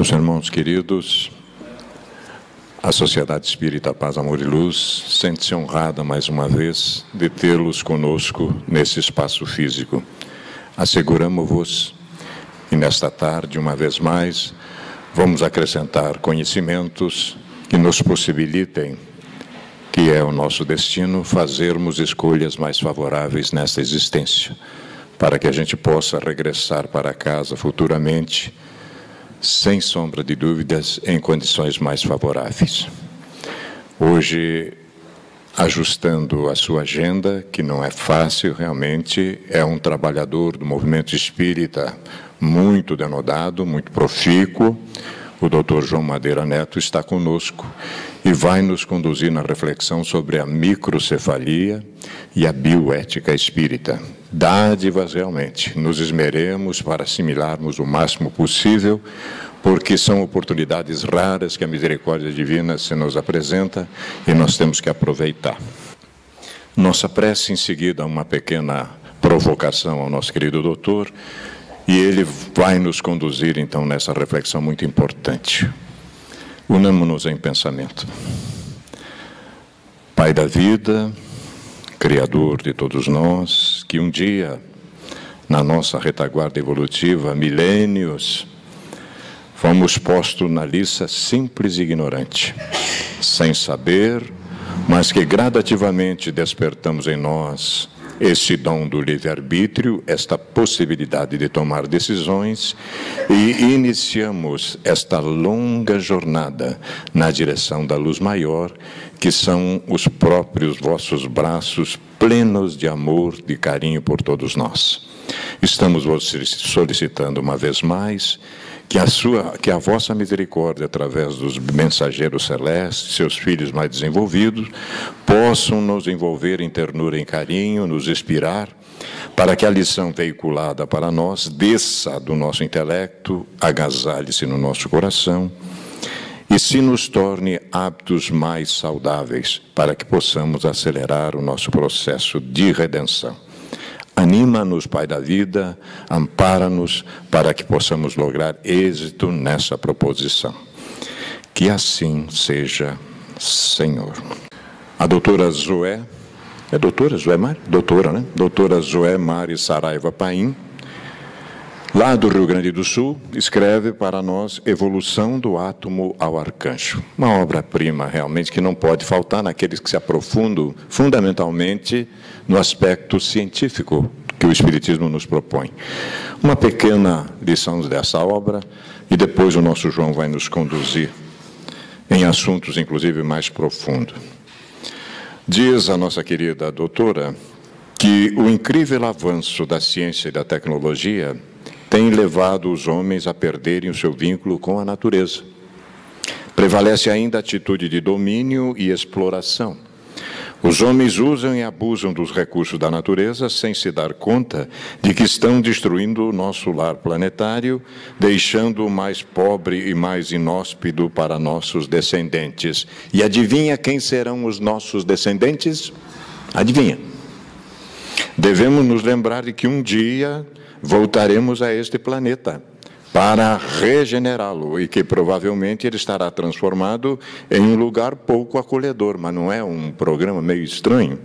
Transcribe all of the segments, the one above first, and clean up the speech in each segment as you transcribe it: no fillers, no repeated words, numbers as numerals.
Meus irmãos queridos, a Sociedade Espírita Paz, Amor e Luz sente-se honrada mais uma vez de tê-los conosco nesse espaço físico. Asseguramo-vos que nesta tarde, uma vez mais, vamos acrescentar conhecimentos que nos possibilitem, que é o nosso destino, fazermos escolhas mais favoráveis nesta existência, para que a gente possa regressar para casa futuramente, sem sombra de dúvidas, em condições mais favoráveis. Hoje, ajustando a sua agenda, que não é fácil realmente, é um trabalhador do movimento espírita muito denodado, muito profícuo. O Dr. João Madeira Neto está conosco e vai nos conduzir na reflexão sobre a microcefalia e a bioética espírita. Dádivas realmente, nos esmeremos para assimilarmos o máximo possível, porque são oportunidades raras que a misericórdia divina se nos apresenta e nós temos que aproveitar. Nossa prece, em seguida, uma pequena provocação ao nosso querido doutor, e ele vai nos conduzir, então, nessa reflexão muito importante. Unamo-nos em pensamento. Pai da vida, Criador de todos nós, que um dia, na nossa retaguarda evolutiva, milênios, fomos postos na liça simples e ignorante, sem saber, mas que gradativamente despertamos em nós esse dom do livre-arbítrio, esta possibilidade de tomar decisões, e iniciamos esta longa jornada na direção da luz maior, que são os próprios vossos braços plenos de amor, de carinho por todos nós. Estamos solicitando uma vez mais que a vossa misericórdia, através dos mensageiros celestes, seus filhos mais desenvolvidos, possam nos envolver em ternura e em carinho, nos inspirar, para que a lição veiculada para nós desça do nosso intelecto, agasalhe-se no nosso coração e se nos torne hábitos mais saudáveis, para que possamos acelerar o nosso processo de redenção. Anima-nos, Pai da vida, ampara-nos para que possamos lograr êxito nessa proposição. Que assim seja, Senhor. A doutora Zoé, é doutora Zoé Mari? Doutora, né? Doutora Zoé Mari Saraiva Paim, lá do Rio Grande do Sul, escreve para nós Evolução do Átomo ao Arcanjo. Uma obra-prima, realmente, que não pode faltar naqueles que se aprofundam fundamentalmente no aspecto científico que o Espiritismo nos propõe. Uma pequena lição dessa obra, e depois o nosso João vai nos conduzir em assuntos, inclusive, mais profundos. Diz a nossa querida doutora que o incrível avanço da ciência e da tecnologia tem levado os homens a perderem o seu vínculo com a natureza. Prevalece ainda a atitude de domínio e exploração. Os homens usam e abusam dos recursos da natureza sem se dar conta de que estão destruindo o nosso lar planetário, deixando-o mais pobre e mais inóspito para nossos descendentes. E adivinha quem serão os nossos descendentes? Adivinha. Devemos nos lembrar de que um dia voltaremos a este planeta para regenerá-lo e que provavelmente ele estará transformado em um lugar pouco acolhedor, mas não é um programa meio estranho?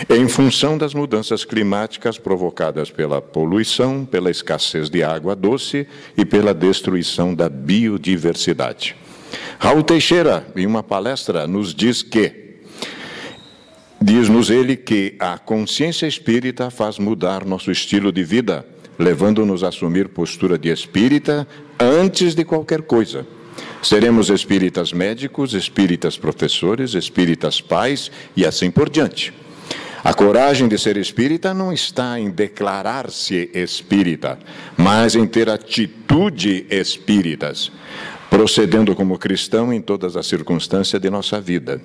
Em função das mudanças climáticas provocadas pela poluição, pela escassez de água doce e pela destruição da biodiversidade. Raul Teixeira, em uma palestra, nos diz diz-nos ele que a consciência espírita faz mudar nosso estilo de vida, levando-nos a assumir postura de espírita antes de qualquer coisa. Seremos espíritas médicos, espíritas professores, espíritas pais e assim por diante. A coragem de ser espírita não está em declarar-se espírita, mas em ter atitude espíritas, procedendo como cristão em todas as circunstâncias de nossa vida.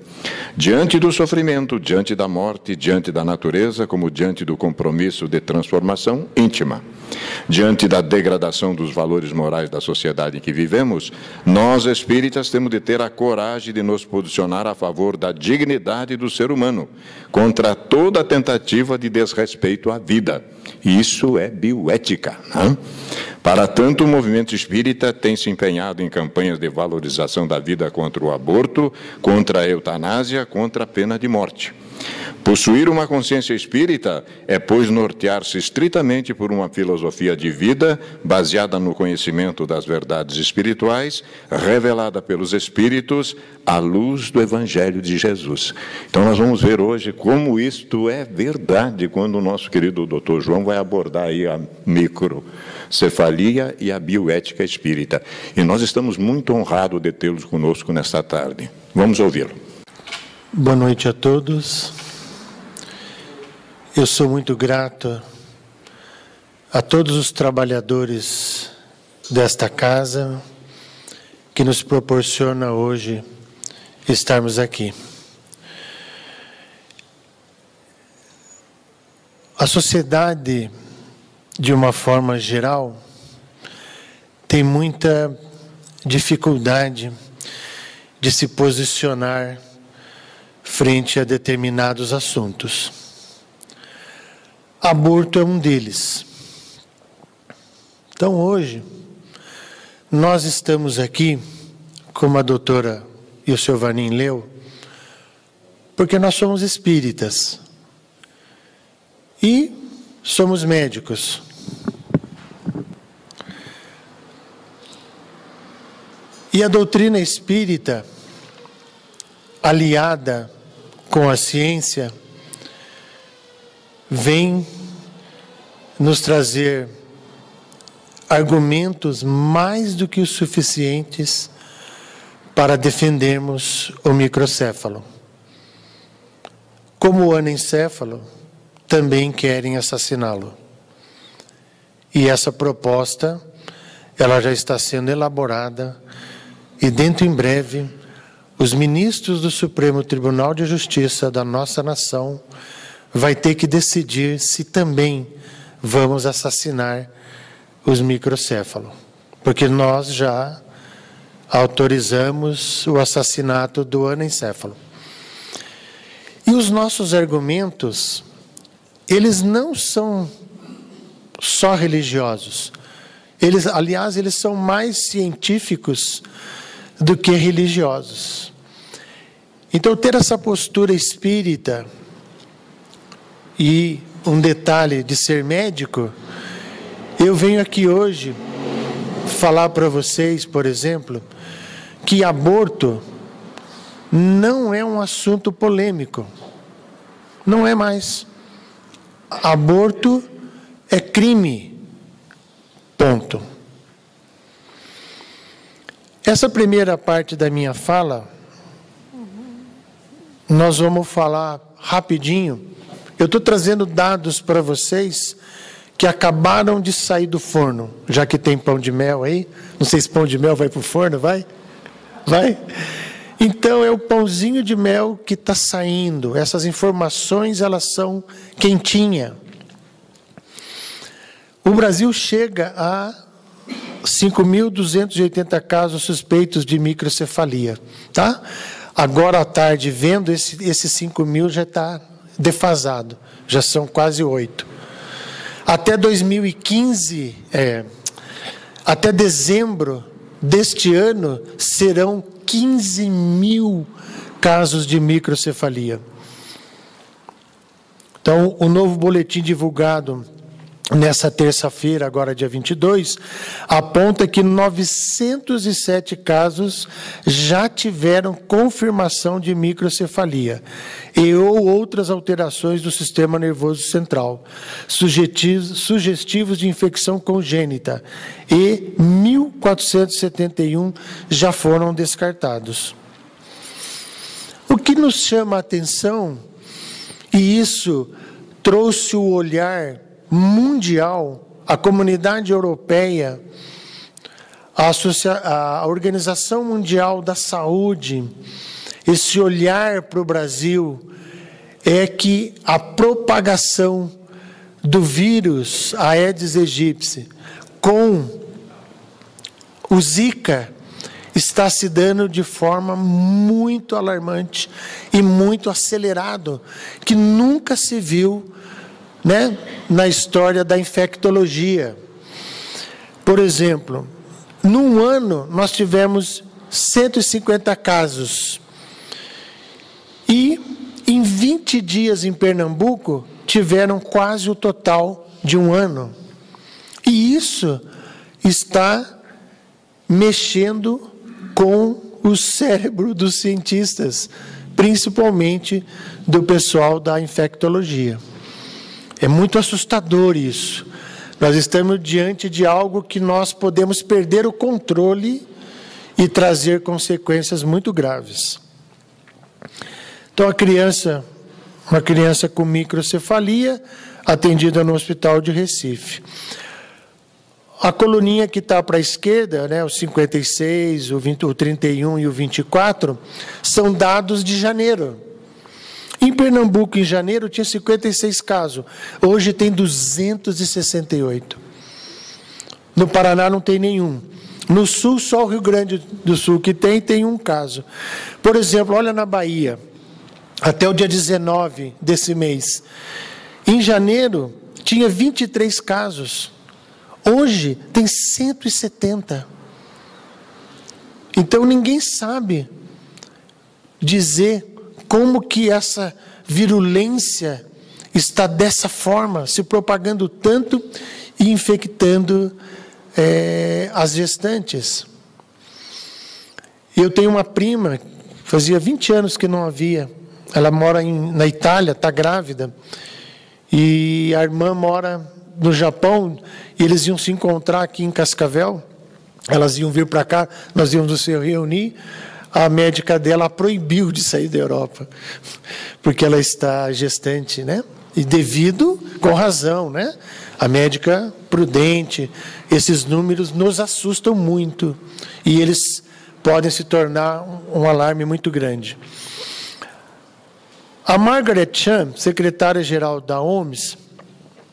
Diante do sofrimento, diante da morte, diante da natureza, como diante do compromisso de transformação íntima. Diante da degradação dos valores morais da sociedade em que vivemos, nós espíritas temos de ter a coragem de nos posicionar a favor da dignidade do ser humano, contra toda tentativa de desrespeito à vida Isso é bioética, né? Para tanto, o movimento espírita tem se empenhado em campanhas de valorização da vida contra o aborto, contra a eutanásia, contra a pena de morte. Possuir uma consciência espírita é, pois, nortear-se estritamente por uma filosofia de vida baseada no conhecimento das verdades espirituais, revelada pelos Espíritos, à luz do Evangelho de Jesus. Então, nós vamos ver hoje como isto é verdade, quando o nosso querido Dr. João vai abordar aí a microcefalia e a bioética espírita. E nós estamos muito honrados de tê-los conosco nesta tarde. Vamos ouvi-lo. Boa noite a todos. Eu sou muito grato a todos os trabalhadores desta casa que nos proporciona hoje estarmos aqui. A sociedade, de uma forma geral, tem muita dificuldade de se posicionar frente a determinados assuntos. Aborto é um deles. Então, hoje, nós estamos aqui, como a doutora e o senhor Vanim leu, porque nós somos espíritas e somos médicos. E a doutrina espírita, aliada com a ciência, vem nos trazer argumentos mais do que os suficientes para defendermos o microcéfalo. Como o anencéfalo, também querem assassiná-lo. E essa proposta, ela já está sendo elaborada e dentro em breve, os ministros do Supremo Tribunal de Justiça da nossa nação vai ter que decidir se também vamos assassinar os microcéfalos, porque nós já autorizamos o assassinato do anencéfalo. E os nossos argumentos, eles não são só religiosos. Aliás, eles são mais científicos do que religiosos. Então, ter essa postura espírita e um detalhe de ser médico, eu venho aqui hoje falar para vocês, por exemplo, que aborto não é um assunto polêmico. Não é mais. Aborto é crime. Ponto. Essa primeira parte da minha fala, nós vamos falar rapidinho. Eu estou trazendo dados para vocês que acabaram de sair do forno, já que tem pão de mel aí. Não sei se pão de mel vai para o forno, vai? Vai? Então, é o pãozinho de mel que está saindo. Essas informações, elas são quentinhas. O Brasil chega a 5.280 casos suspeitos de microcefalia. Tá? Agora à tarde, vendo esses 5.000 já está defasado. Já são quase 8. Até 2015, até dezembro deste ano, serão 15.000 casos de microcefalia. Então, o novo boletim divulgado nessa terça-feira, agora dia 22, aponta que 907 casos já tiveram confirmação de microcefalia ou outras alterações do sistema nervoso central, sugestivos de infecção congênita, e 1.471 já foram descartados. O que nos chama a atenção, e isso trouxe o olhar mundial, a comunidade europeia, a Organização Mundial da Saúde, esse olhar para o Brasil, é que a propagação do vírus Aedes aegypti com o Zika está se dando de forma muito alarmante e muito acelerado, que nunca se viu né, na história da infectologia. Por exemplo, num ano nós tivemos 150 casos. E em 20 dias em Pernambuco tiveram quase o total de um ano. E isso está mexendo com o cérebro dos cientistas, principalmente do pessoal da infectologia. É muito assustador isso. Nós estamos diante de algo que nós podemos perder o controle e trazer consequências muito graves. Então, uma criança com microcefalia, atendida no Hospital de Recife. A coluninha que está para a esquerda, né, o 56, o 20, o 31 e o 24, são dados de janeiro. Em Pernambuco, em janeiro, tinha 56 casos. Hoje tem 268. No Paraná não tem nenhum. No Sul, só o Rio Grande do Sul que tem um caso. Por exemplo, olha na Bahia, até o dia 19 desse mês. Em janeiro, tinha 23 casos. Hoje, tem 170. Então, ninguém sabe dizer como que essa virulência está dessa forma, se propagando tanto e infectando as gestantes. Eu tenho uma prima, fazia 20 anos que não havia, ela mora na Itália, está grávida, e a irmã mora no Japão, e eles iam se encontrar aqui em Cascavel, elas iam vir para cá, nós íamos se reunir. A médica dela a proibiu de sair da Europa, porque ela está gestante, né? E devido, com razão, né? A médica prudente, esses números nos assustam muito, e eles podem se tornar um alarme muito grande. A Margaret Chan, secretária-geral da OMS,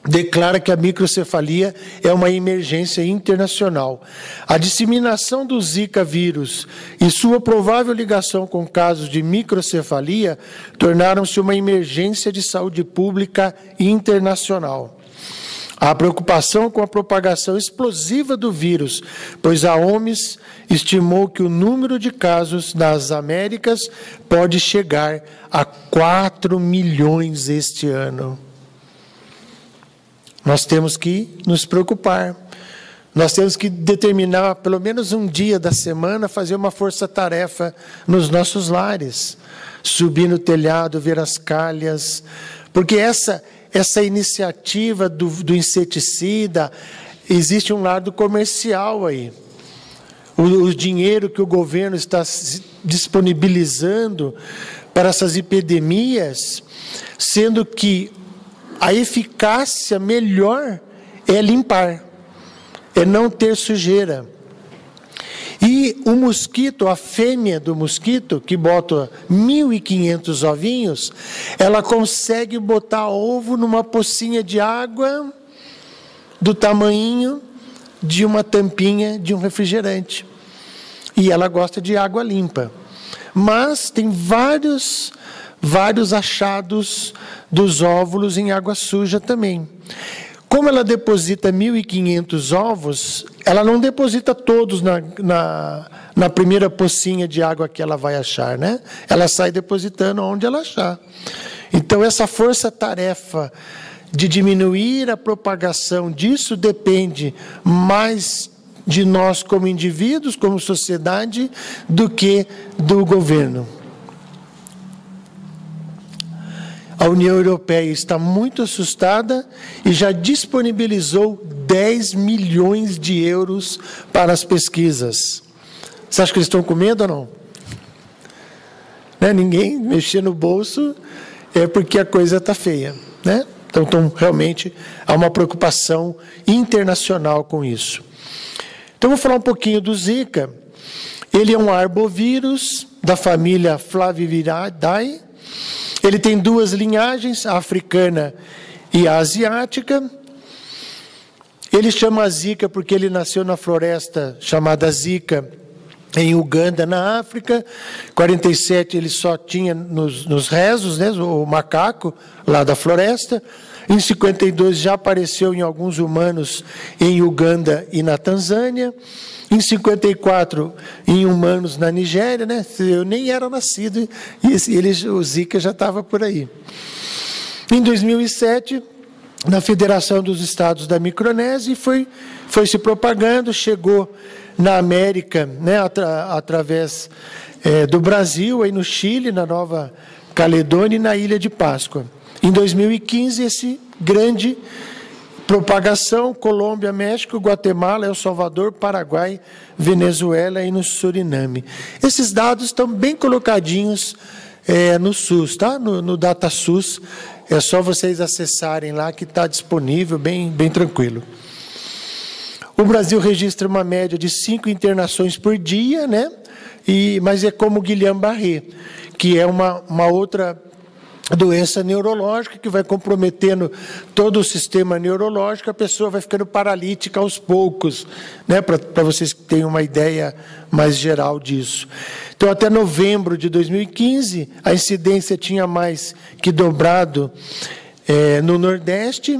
declara que a microcefalia é uma emergência internacional. A disseminação do Zika vírus e sua provável ligação com casos de microcefalia tornaram-se uma emergência de saúde pública internacional. Há preocupação com a propagação explosiva do vírus, pois a OMS estimou que o número de casos nas Américas pode chegar a 4 milhões este ano. Nós temos que nos preocupar. Nós temos que determinar, pelo menos um dia da semana, fazer uma força-tarefa nos nossos lares. Subir no telhado, ver as calhas. Porque essa iniciativa do inseticida, existe um lado comercial aí. O dinheiro que o governo está disponibilizando para essas epidemias, sendo que a eficácia melhor é limpar, é não ter sujeira. E o mosquito, a fêmea do mosquito, que bota 1.500 ovinhos, ela consegue botar ovo numa pocinha de água do tamanho de uma tampinha de um refrigerante. E ela gosta de água limpa. Mas tem vários achados dos óvulos em água suja também. Como ela deposita 1.500 ovos, ela não deposita todos na primeira pocinha de água que ela vai achar, né? Ela sai depositando onde ela achar. Então, essa força-tarefa de diminuir a propagação disso depende mais de nós como indivíduos, como sociedade, do que do governo. A União Europeia está muito assustada e já disponibilizou 10 milhões de euros para as pesquisas. Você acha que eles estão com medo ou não? Né? Ninguém mexer no bolso é porque a coisa está feia, né? Então, realmente, há uma preocupação internacional com isso. Então, vou falar um pouquinho do Zika. Ele é um arbovírus da família Flaviviridae. Ele tem duas linhagens, a africana e a asiática. Ele chama Zika porque ele nasceu na floresta chamada Zika, em Uganda, na África. Em 47 ele só tinha nos rezos, né, o macaco lá da floresta. Em 52 já apareceu em alguns humanos em Uganda e na Tanzânia. Em 54, em humanos na Nigéria, né? Eu nem era nascido e o Zika já estava por aí. Em 2007, na Federação dos Estados da Micronésia, foi se propagando, chegou na América, né? Através do Brasil, aí no Chile, na Nova Caledônia e na Ilha de Páscoa. Em 2015, esse grande propagação, Colômbia, México, Guatemala, El Salvador, Paraguai, Venezuela e no Suriname. Esses dados estão bem colocadinhos no SUS, tá? No DataSUS, é só vocês acessarem lá que está disponível, bem tranquilo. O Brasil registra uma média de 5 internações por dia, né? Mas é como Guillain-Barré, que é uma outra doença neurológica que vai comprometendo todo o sistema neurológico, a pessoa vai ficando paralítica aos poucos, né? Para vocês terem uma ideia mais geral disso. Então, até novembro de 2015, a incidência tinha mais que dobrado no Nordeste.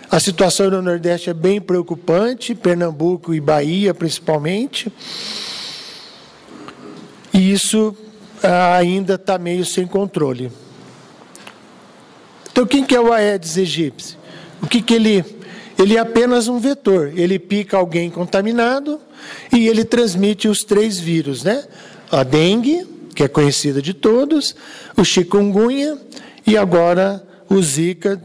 A situação no Nordeste é bem preocupante, Pernambuco e Bahia, principalmente. E isso ainda está meio sem controle. Então, quem que é o Aedes aegypti? O que ele... Ele é apenas um vetor. Ele pica alguém contaminado e ele transmite os 3 vírus, né? A dengue, que é conhecida de todos, o chikungunya e agora o Zika,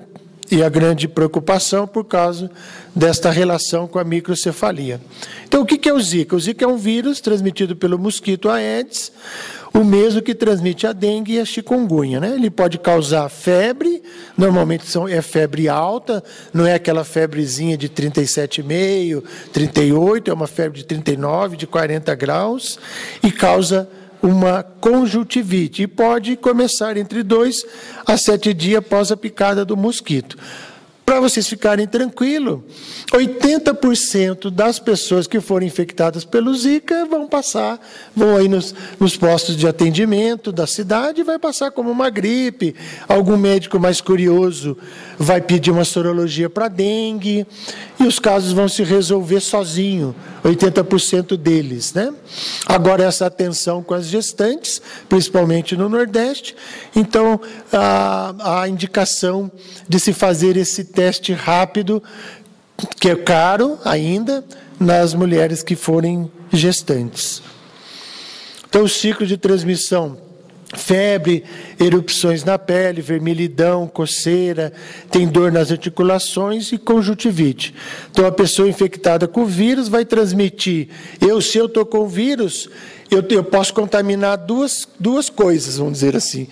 e a grande preocupação por causa desta relação com a microcefalia. Então, o que é o Zika? O Zika é um vírus transmitido pelo mosquito Aedes, o mesmo que transmite a dengue e a chikungunya, né? Ele pode causar febre, normalmente é febre alta, não é aquela febrezinha de 37,5, 38, é uma febre de 39, de 40 graus, e causa uma conjuntivite, e pode começar entre 2 a 7 dias após a picada do mosquito. Para vocês ficarem tranquilos, 80% das pessoas que forem infectadas pelo Zika vão aí nos postos de atendimento da cidade e vai passar como uma gripe. Algum médico mais curioso vai pedir uma sorologia para dengue e os casos vão se resolver sozinho, 80% deles, né? Agora, essa atenção com as gestantes, principalmente no Nordeste, então a indicação de se fazer esse teste rápido, que é caro ainda, nas mulheres que forem gestantes. Então, o ciclo de transmissão: febre, erupções na pele, vermelhidão, coceira, tem dor nas articulações e conjuntivite. Então, a pessoa infectada com o vírus vai transmitir. Se eu estou com o vírus, eu posso contaminar duas coisas, vamos dizer assim.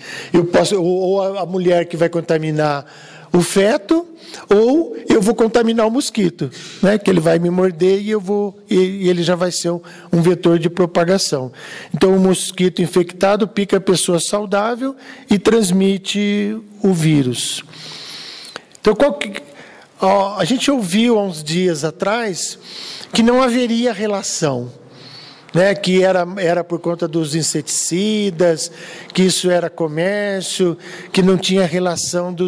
Ou a mulher que vai contaminar o feto, ou eu vou contaminar o mosquito, né? Que ele vai me morder e ele já vai ser um vetor de propagação. Então, o mosquito infectado pica a pessoa saudável e transmite o vírus. Então, a gente ouviu há uns dias atrás que não haveria relação, né, que era por conta dos inseticidas, que isso era comércio, que não tinha relação do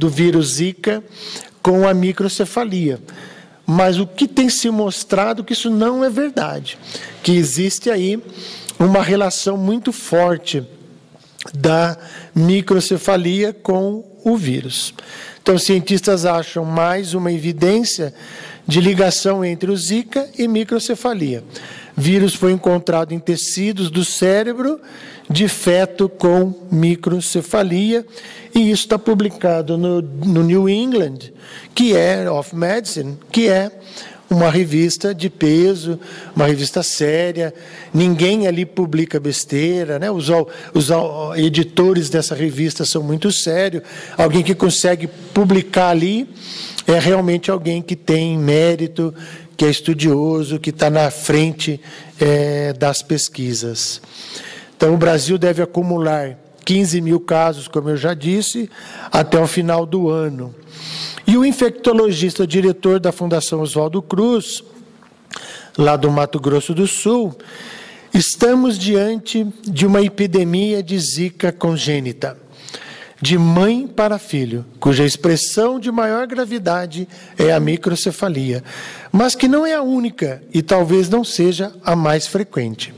vírus Zika com a microcefalia. Mas o que tem se mostrado que isso não é verdade, que existe aí uma relação muito forte da microcefalia com o vírus. Então, os cientistas acham mais uma evidência de ligação entre o Zika e microcefalia. Vírus foi encontrado em tecidos do cérebro de feto com microcefalia, e isso está publicado no New England, of Medicine, que é uma revista de peso, uma revista séria. Ninguém ali publica besteira, né? Os editores dessa revista são muito sérios. Alguém que consegue publicar ali é realmente alguém que tem mérito, que é estudioso, que está na frente das pesquisas. Então, o Brasil deve acumular 15 mil casos, como eu já disse, até o final do ano. E o infectologista, diretor da Fundação Oswaldo Cruz, lá do Mato Grosso do Sul, estamos diante de uma epidemia de Zika congênita. de mãe para filho, cuja expressão de maior gravidade é a microcefalia, mas que não é a única e talvez não seja a mais frequente.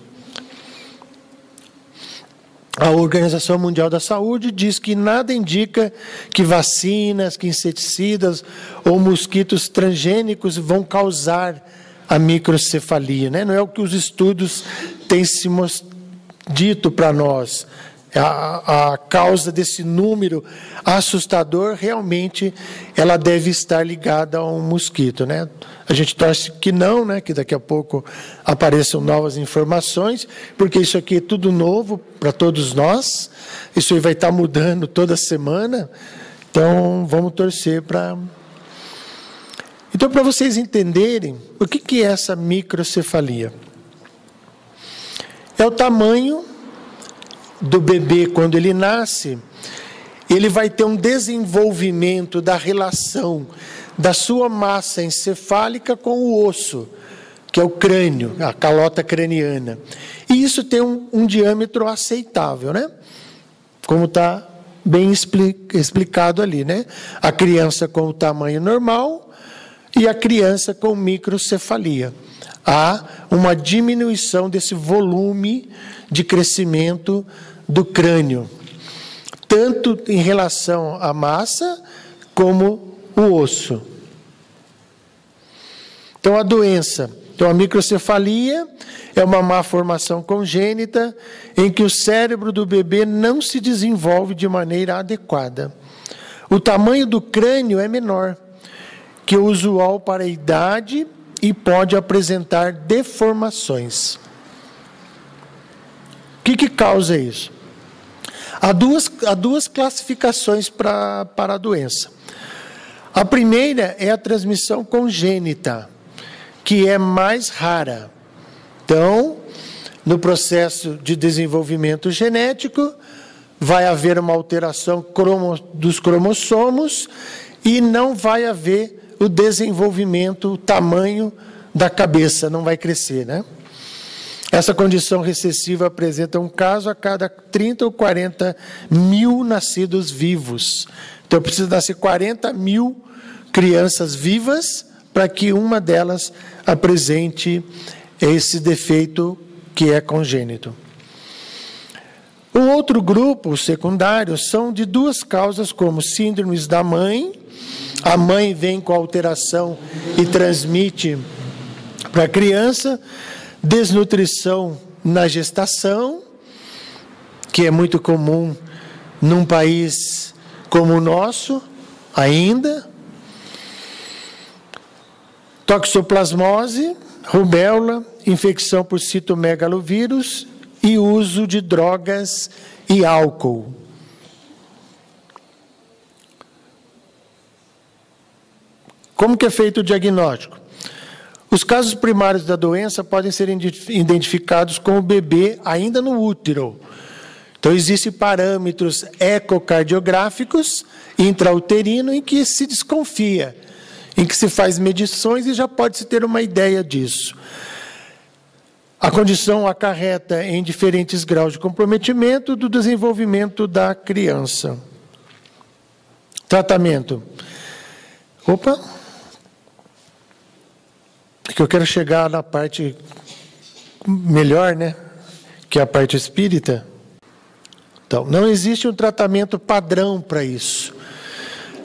A Organização Mundial da Saúde diz que nada indica que vacinas, que inseticidas ou mosquitos transgênicos vão causar a microcefalia, né? Não é o que os estudos têm se dito para nós. A causa desse número assustador, realmente, ela deve estar ligada a um mosquito, né? A gente torce que não, né? Que daqui a pouco apareçam novas informações, porque isso aqui é tudo novo para todos nós. Isso aí vai estar mudando toda semana. Então, vamos torcer para... Então, para vocês entenderem, o que é essa microcefalia? É o tamanho do bebê quando ele nasce. Ele vai ter um desenvolvimento da relação da sua massa encefálica com o osso, que é o crânio, a calota craniana. E isso tem um diâmetro aceitável, né? Como está bem explicado ali, né? A criança com o tamanho normal e a criança com microcefalia. Há uma diminuição desse volume de crescimento do crânio, tanto em relação à massa como o osso. Então, a doença, a microcefalia é uma má formação congênita em que o cérebro do bebê não se desenvolve de maneira adequada. O tamanho do crânio é menor que o usual para a idade e pode apresentar deformações. O que causa isso? Há duas classificações para a doença. A primeira é a transmissão congênita, que é mais rara. Então, no processo de desenvolvimento genético, vai haver uma alteração dos cromossomos e não vai haver o desenvolvimento, o tamanho da cabeça, não vai crescer, né? Essa condição recessiva apresenta um caso a cada 30 ou 40 mil nascidos vivos. Então, precisa nascer 40 mil crianças vivas para que uma delas apresente esse defeito que é congênito. O outro grupo, os secundários, são de duas causas, como síndromes da mãe. A mãe vem com alteração e transmite para a criança. Desnutrição na gestação, que é muito comum num país como o nosso, ainda. Toxoplasmose, rubéola, infecção por citomegalovírus e uso de drogas e álcool. Como que é feito o diagnóstico? Os casos primários da doença podem ser identificados com o bebê ainda no útero. Então, existem parâmetros ecocardiográficos intrauterino em que se desconfia, em que se faz medições e já pode-se ter uma ideia disso. A condição acarreta em diferentes graus de comprometimento do desenvolvimento da criança. Tratamento. Que eu quero chegar na parte melhor, né? Que é a parte espírita. Então, não existe um tratamento padrão para isso.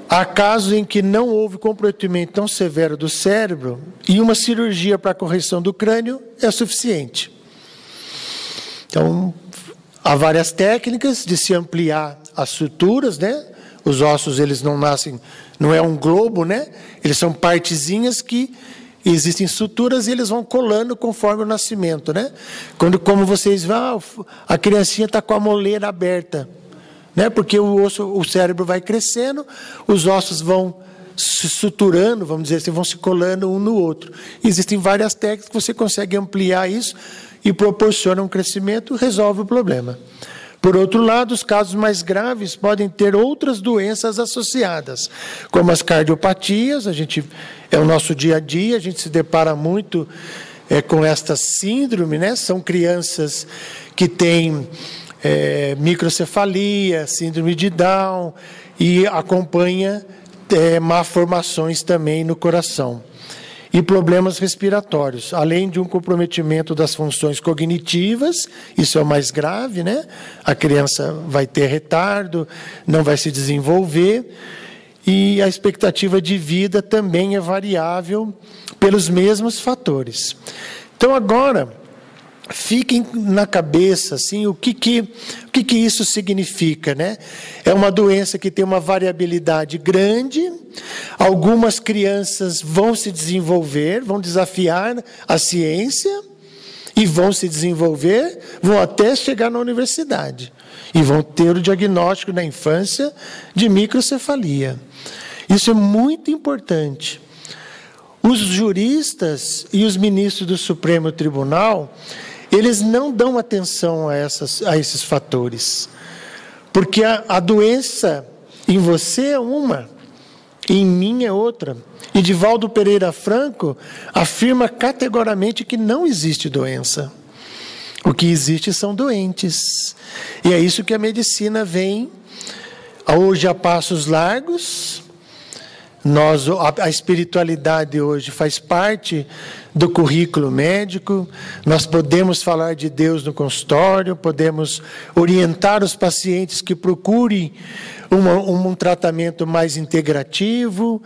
Há casos em que não houve comprometimento tão severo do cérebro e uma cirurgia para a correção do crânio é suficiente. Então, há várias técnicas de se ampliar as suturas, né? Os ossos, eles não nascem, não é um globo, né? Eles são partezinhas que existem suturas e eles vão colando conforme o nascimento, né? Como vocês vão, a criancinha está com a moleira aberta, né? Porque o cérebro vai crescendo, os ossos vão se suturando, vamos dizer assim, vão se colando um no outro. Existem várias técnicas que você consegue ampliar isso e proporciona um crescimento, resolve o problema. Por outro lado, os casos mais graves podem ter outras doenças associadas, como as cardiopatias. É o nosso dia a dia, a gente se depara muito com esta síndrome, né? São crianças que têm microcefalia, síndrome de Down, e acompanha malformações também no coração. E problemas respiratórios, além de um comprometimento das funções cognitivas, isso é o mais grave, né? A criança vai ter retardo, não vai se desenvolver, e a expectativa de vida também é variável pelos mesmos fatores. Então, agora, fiquem na cabeça assim, o que isso significa, né? É uma doença que tem uma variabilidade grande. Algumas crianças vão se desenvolver, vão desafiar a ciência e vão se desenvolver, vão até chegar na universidade e vão ter o diagnóstico na infância de microcefalia. Isso é muito importante. Os juristas e os ministros do Supremo Tribunal, eles não dão atenção a esses fatores, porque a doença em você é uma, em mim é outra. E Divaldo Pereira Franco afirma categoricamente que não existe doença. O que existe são doentes. E é isso que a medicina vem, hoje a passos largos. A espiritualidade hoje faz parte do currículo médico, nós podemos falar de Deus no consultório, podemos orientar os pacientes que procurem um tratamento mais integrativo,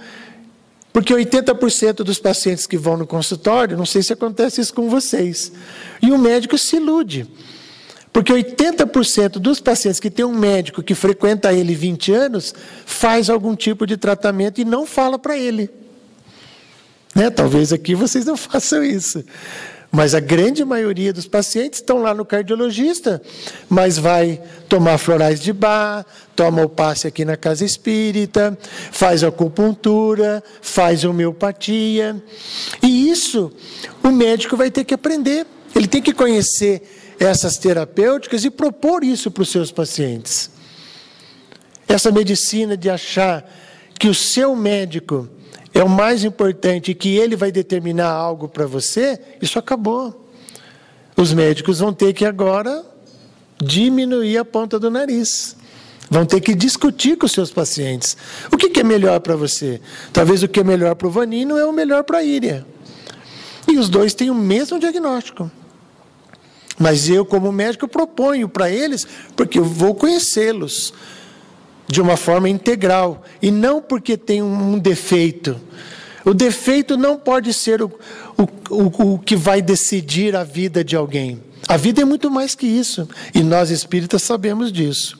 porque 80% dos pacientes que vão no consultório, não sei se acontece isso com vocês, e o médico se ilude. Porque 80% dos pacientes que tem um médico que frequenta ele 20 anos, faz algum tipo de tratamento e não fala para ele. Né? Talvez aqui vocês não façam isso. Mas a grande maioria dos pacientes estão lá no cardiologista, mas vai tomar florais de Bach, toma o passe aqui na casa espírita, faz acupuntura, faz homeopatia. E isso o médico vai ter que aprender. Ele tem que conhecer essas terapêuticas e propor isso para os seus pacientes. Essa medicina de achar que o seu médico é o mais importante e que ele vai determinar algo para você, isso acabou. Os médicos vão ter que agora diminuir a ponta do nariz. Vão ter que discutir com os seus pacientes. O que é melhor para você? Talvez o que é melhor para o Vanino é o melhor para a Íria. E os dois têm o mesmo diagnóstico. Mas eu, como médico, proponho para eles, porque eu vou conhecê-los de uma forma integral, e não porque tem um defeito. O defeito não pode ser o que vai decidir a vida de alguém. A vida é muito mais que isso, e nós espíritas sabemos disso.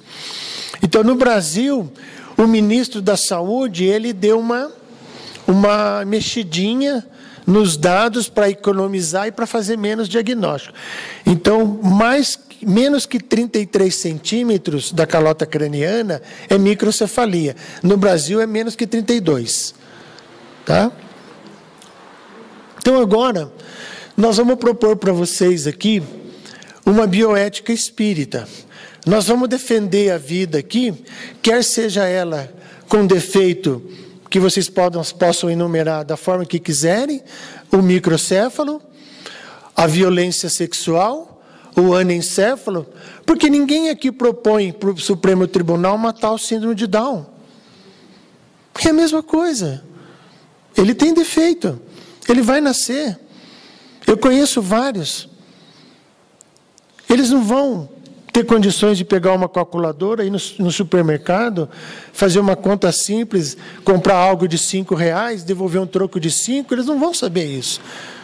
Então, no Brasil, o ministro da Saúde, ele deu uma mexidinha nos dados para economizar e para fazer menos diagnóstico. Então, menos que 33 centímetros da calota craniana é microcefalia. No Brasil é menos que 32. Tá? Então, agora, nós vamos propor para vocês aqui uma bioética espírita. Nós vamos defender a vida aqui, quer seja ela com defeito que vocês possam enumerar da forma que quiserem, o microcéfalo, a violência sexual, o anencéfalo, porque ninguém aqui propõe para o Supremo Tribunal matar o síndrome de Down. É a mesma coisa. Ele tem defeito, ele vai nascer. Eu conheço vários. Eles não vão ter condições de pegar uma calculadora, ir no supermercado, fazer uma conta simples, comprar algo de R$5, devolver um troco de 5, eles não vão saber isso.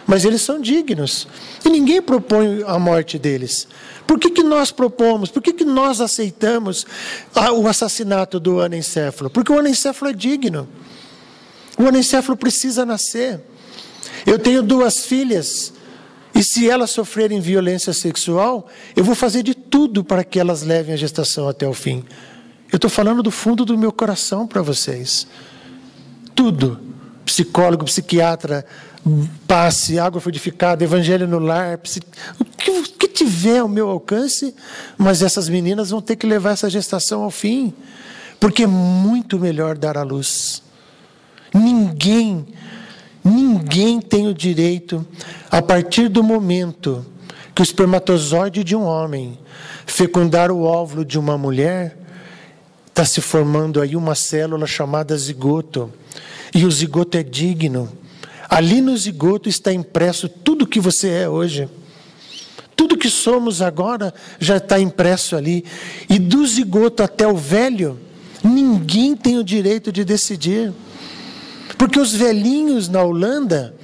Mas eles são dignos. E ninguém propõe a morte deles. Por que nós propomos? Por que nós aceitamos o assassinato do anencéfalo? Porque o anencéfalo é digno. O anencéfalo precisa nascer. Eu tenho 2 filhas. E se elas sofrerem violência sexual, eu vou fazer de tudo para que elas levem a gestação até o fim. Eu estou falando do fundo do meu coração para vocês. Tudo. Psicólogo, psiquiatra, passe, água frutificada, evangelho no lar, o que tiver ao meu alcance, mas essas meninas vão ter que levar essa gestação ao fim, porque é muito melhor dar à luz. Ninguém tem o direito, a partir do momento que o espermatozoide de um homem fecundar o óvulo de uma mulher, está se formando aí uma célula chamada zigoto. E o zigoto é digno. Ali no zigoto está impresso tudo que você é hoje. Tudo que somos agora já está impresso ali. E do zigoto até o velho, ninguém tem o direito de decidir. Porque os velhinhos na Holanda,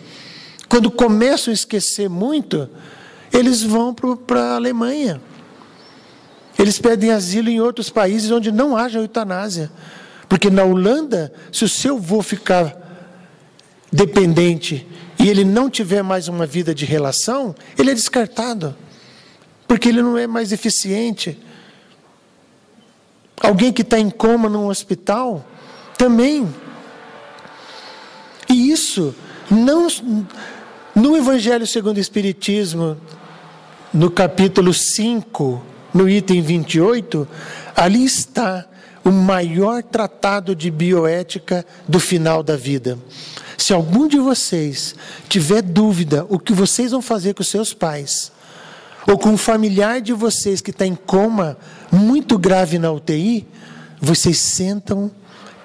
quando começam a esquecer muito, eles vão para a Alemanha. Eles pedem asilo em outros países onde não haja eutanásia. Porque na Holanda, se o seu avô ficar dependente e ele não tiver mais uma vida de relação, ele é descartado. Porque ele não é mais eficiente. Alguém que está em coma num hospital, também. E isso, não, no Evangelho segundo o Espiritismo, no capítulo 5, no item 28, ali está o maior tratado de bioética do final da vida. Se algum de vocês tiver dúvida o que vocês vão fazer com seus pais, ou com um familiar de vocês que está em coma muito grave na UTI, vocês sentam,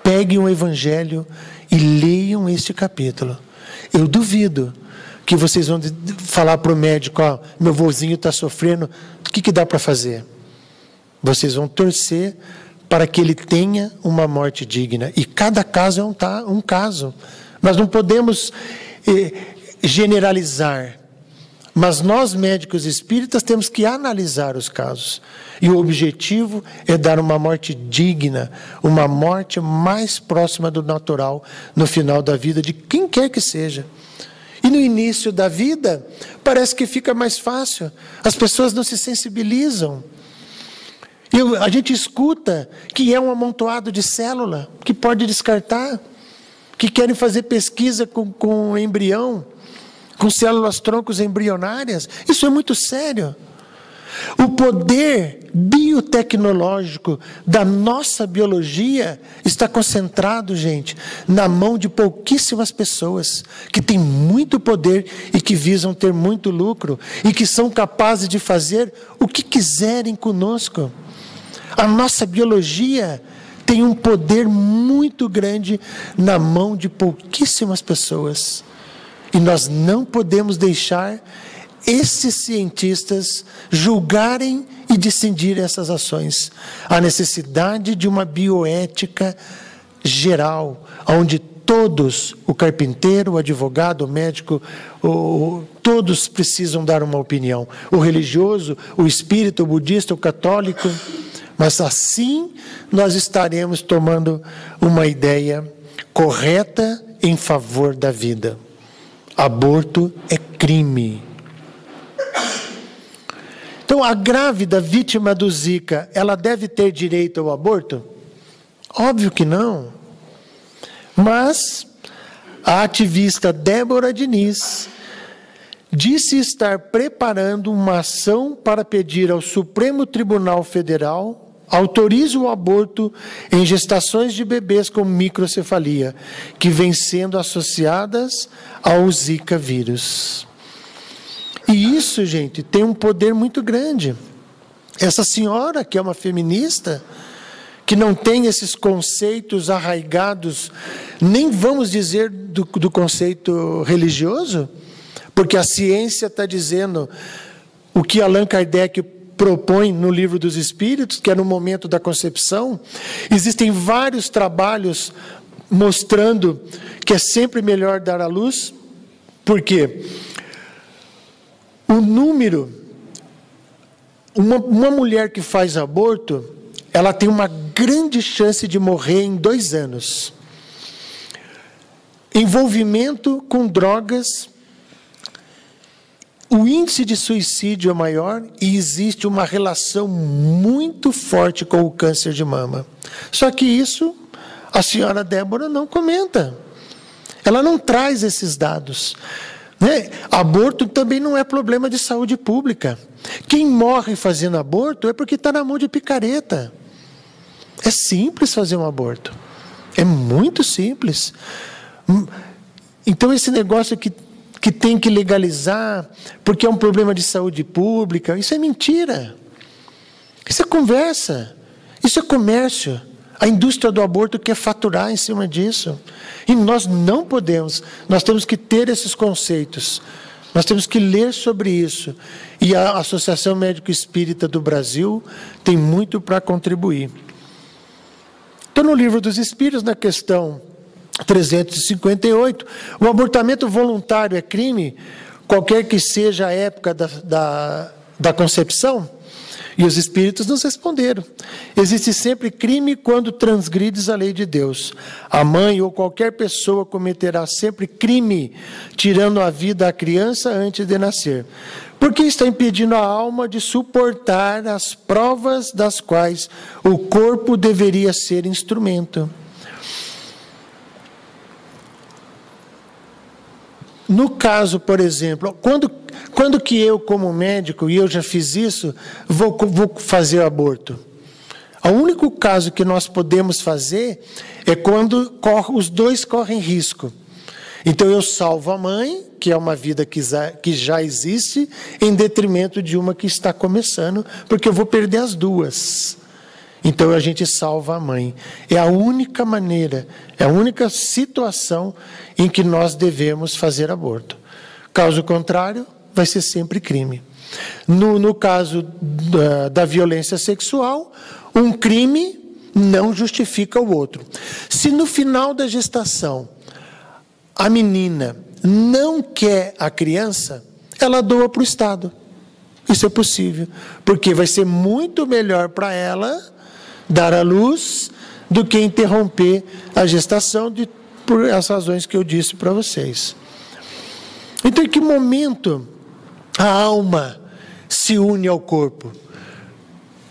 peguem o Evangelho e leiam este capítulo. Eu duvido que vocês vão falar para o médico, ó, meu vozinho está sofrendo, o que dá para fazer? Vocês vão torcer para que ele tenha uma morte digna. E cada caso é um caso. Nós não podemos generalizar. Mas nós, médicos espíritas, temos que analisar os casos. E o objetivo é dar uma morte digna, uma morte mais próxima do natural no final da vida de quem quer que seja. E no início da vida, parece que fica mais fácil. As pessoas não se sensibilizam. A gente escuta que é um amontoado de célula, que pode descartar, que querem fazer pesquisa com embrião, com células troncos embrionárias. Isso é muito sério. O poder biotecnológico da nossa biologia está concentrado, gente, na mão de pouquíssimas pessoas que têm muito poder e que visam ter muito lucro e que são capazes de fazer o que quiserem conosco. A nossa biologia tem um poder muito grande na mão de pouquíssimas pessoas. E nós não podemos deixar esses cientistas julgarem e decidirem essas ações. Há necessidade de uma bioética geral, onde todos, o carpinteiro, o advogado, o médico, todos precisam dar uma opinião. O religioso, o espírita, o budista, o católico. Mas assim nós estaremos tomando uma ideia correta em favor da vida. Aborto é crime. Então, a grávida vítima do Zika, ela deve ter direito ao aborto? Óbvio que não. Mas a ativista Débora Diniz disse estar preparando uma ação para pedir ao Supremo Tribunal Federal autorize o aborto em gestações de bebês com microcefalia, que vêm sendo associadas ao Zika vírus. E isso, gente, tem um poder muito grande. Essa senhora, que é uma feminista, que não tem esses conceitos arraigados, nem vamos dizer do conceito religioso, porque a ciência está dizendo o que Allan Kardec propõe no Livro dos Espíritos, que é no momento da concepção. Existem vários trabalhos mostrando que é sempre melhor dar à luz, porque o número, uma mulher que faz aborto, ela tem uma grande chance de morrer em 2 anos. Envolvimento com drogas, o índice de suicídio é maior e existe uma relação muito forte com o câncer de mama. Só que isso a senhora Débora não comenta. Ela não traz esses dados. Aborto também não é problema de saúde pública. Quem morre fazendo aborto é porque está na mão de picareta. É simples fazer um aborto. É muito simples. Então esse negócio que que tem que legalizar porque é um problema de saúde pública. Isso é mentira. Isso é conversa. Isso é comércio. A indústria do aborto quer faturar em cima disso. E nós não podemos. Nós temos que ter esses conceitos. Nós temos que ler sobre isso. E a Associação Médico Espírita do Brasil tem muito para contribuir. Então, no Livro dos Espíritos, na questão 358, o abortamento voluntário é crime, qualquer que seja a época da concepção? E os Espíritos nos responderam: existe sempre crime quando transgrides a lei de Deus. A mãe ou qualquer pessoa cometerá sempre crime, tirando a vida à criança antes de nascer, porque está impedindo a alma de suportar as provas das quais o corpo deveria ser instrumento. No caso, por exemplo, quando que eu, como médico, e eu já fiz isso, vou fazer o aborto? O único caso que nós podemos fazer é quando os dois correm risco. Então eu salvo a mãe, que é uma vida que já existe, em detrimento de uma que está começando, porque eu vou perder as duas. Então a gente salva a mãe. É a única maneira, é a única situação em que nós devemos fazer aborto. Caso contrário, vai ser sempre crime. No caso da violência sexual, um crime não justifica o outro. Se no final da gestação a menina não quer a criança, ela doa para o Estado. Isso é possível, porque vai ser muito melhor para ela dar à luz do que interromper a gestação por as razões que eu disse para vocês. Então, em que momento a alma se une ao corpo?